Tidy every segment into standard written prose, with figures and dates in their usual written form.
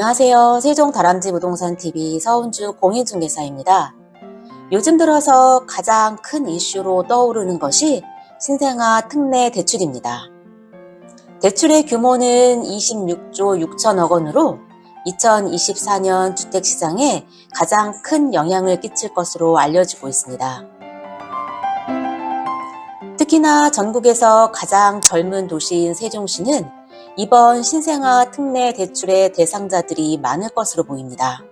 안녕하세요. 세종다람쥐 부동산TV 서은주 공인중개사입니다. 요즘 들어서 가장 큰 이슈로 떠오르는 것이 신생아 특례 대출입니다. 대출의 규모는 26조 6천억 원으로 2024년 주택시장에 가장 큰 영향을 끼칠 것으로 알려지고 있습니다. 특히나 전국에서 가장 젊은 도시인 세종시는 이번 신생아 특례 대출의 대상자들이 많을 것으로 보입니다.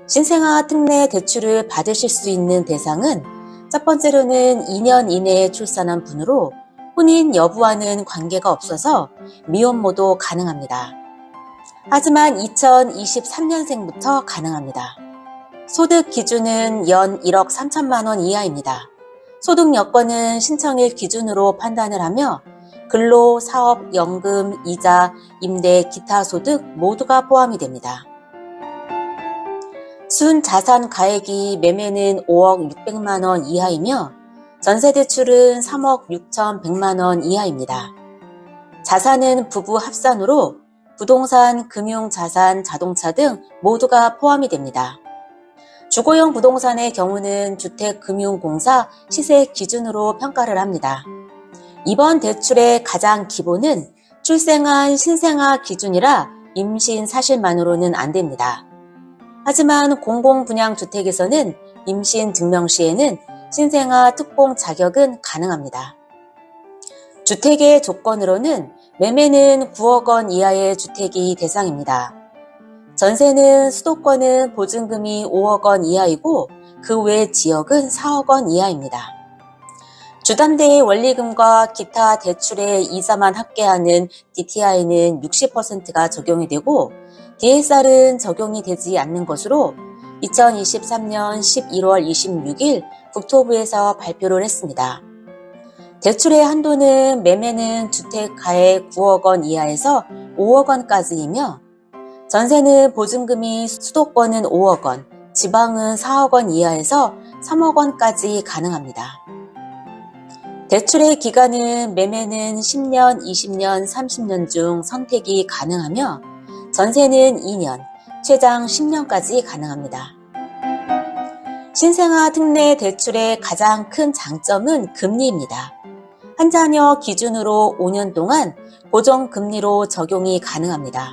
신생아 특례 대출을 받으실 수 있는 대상은 첫 번째로는 2년 이내에 출산한 분으로 혼인 여부와는 관계가 없어서 미혼모도 가능합니다. 하지만 2023년생부터 가능합니다. 소득 기준은 연 1억 3천만 원 이하입니다. 소득 여건은 신청일 기준으로 판단을 하며 근로, 사업, 연금, 이자, 임대, 기타 소득 모두가 포함이 됩니다. 순자산 가액이 매매는 5억 600만 원 이하이며 전세대출은 3억 6,100만 원 이하입니다. 자산은 부부 합산으로 부동산, 금융자산, 자동차 등 모두가 포함이 됩니다. 주거용 부동산의 경우는 주택금융공사 시세 기준으로 평가를 합니다. 이번 대출의 가장 기본은 출생한 신생아 기준이라 임신 사실만으로는 안 됩니다. 하지만 공공분양주택에서는 임신 증명 시에는 신생아 특공 자격은 가능합니다. 주택의 조건으로는 매매는 9억 원 이하의 주택이 대상입니다. 전세는 수도권은 보증금이 5억 원 이하이고 그 외 지역은 4억 원 이하입니다. 주담대의 원리금과 기타 대출의 이자만 합계하는 DTI는 60%가 적용이 되고 DSR은 적용이 되지 않는 것으로 2023년 11월 26일 국토부에서 발표를 했습니다. 대출의 한도는 매매는 주택가액 9억 원 이하에서 5억 원까지이며 전세는 보증금이 수도권은 5억 원, 지방은 4억 원 이하에서 3억 원까지 가능합니다. 대출의 기간은 매매는 10년, 20년, 30년 중 선택이 가능하며 전세는 2년, 최장 10년까지 가능합니다. 신생아 특례 대출의 가장 큰 장점은 금리입니다. 한 자녀 기준으로 5년 동안 고정금리로 적용이 가능합니다.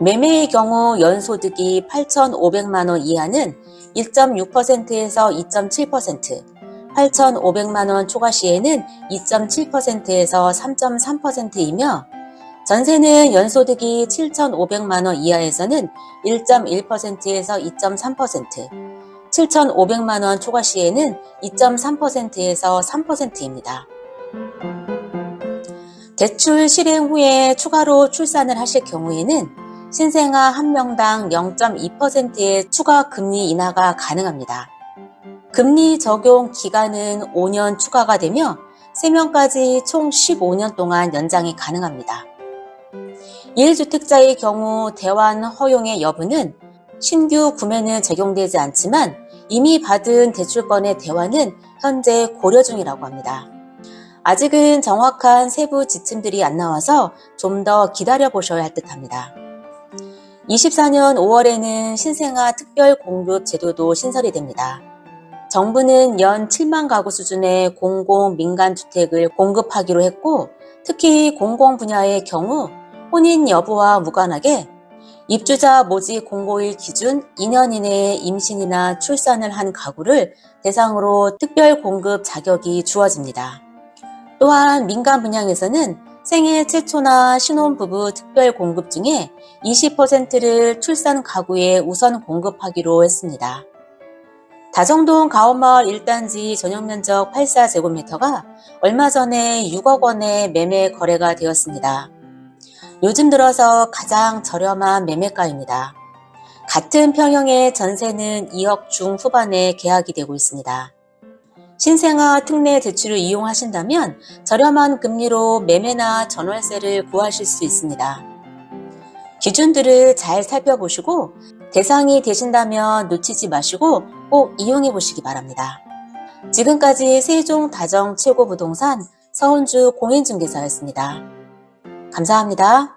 매매의 경우 연소득이 8,500만 원 이하는 1.6%에서 2.7%, 8,500만 원 초과 시에는 2.7%에서 3.3%이며 전세는 연소득이 7,500만 원 이하에서는 1.1%에서 2.3%, 7,500만 원 초과 시에는 2.3%에서 3%입니다. 대출 실행 후에 추가로 출산을 하실 경우에는 신생아 한 명당 0.2%의 추가 금리 인하가 가능합니다. 금리 적용 기간은 5년 추가가 되며 3명까지 총 15년 동안 연장이 가능합니다. 1주택자의 경우 대환 허용의 여부는 신규 구매는 적용되지 않지만 이미 받은 대출권의 대환은 현재 고려 중이라고 합니다. 아직은 정확한 세부 지침들이 안 나와서 좀 더 기다려 보셔야 할 듯합니다. 24년 5월에는 신생아 특별공급 제도도 신설이 됩니다. 정부는 연 7만 가구 수준의 공공 민간주택을 공급하기로 했고 특히 공공 분야의 경우 혼인 여부와 무관하게 입주자 모집 공고일 기준 2년 이내에 임신이나 출산을 한 가구를 대상으로 특별공급 자격이 주어집니다. 또한 민간 분양에서는 생애 최초나 신혼부부 특별공급 중에 20%를 출산 가구에 우선 공급하기로 했습니다. 다정동 가온마을 1단지 전용면적 84제곱미터가 얼마 전에 6억 원에 매매 거래가 되었습니다. 요즘 들어서 가장 저렴한 매매가입니다. 같은 평형의 전세는 2억 중후반에 계약이 되고 있습니다. 신생아 특례 대출을 이용하신다면 저렴한 금리로 매매나 전월세를 구하실 수 있습니다. 기준들을 잘 살펴보시고 대상이 되신다면 놓치지 마시고 꼭 이용해 보시기 바랍니다. 지금까지 세종 다정 최고부동산 서은주 공인중개사였습니다. 감사합니다.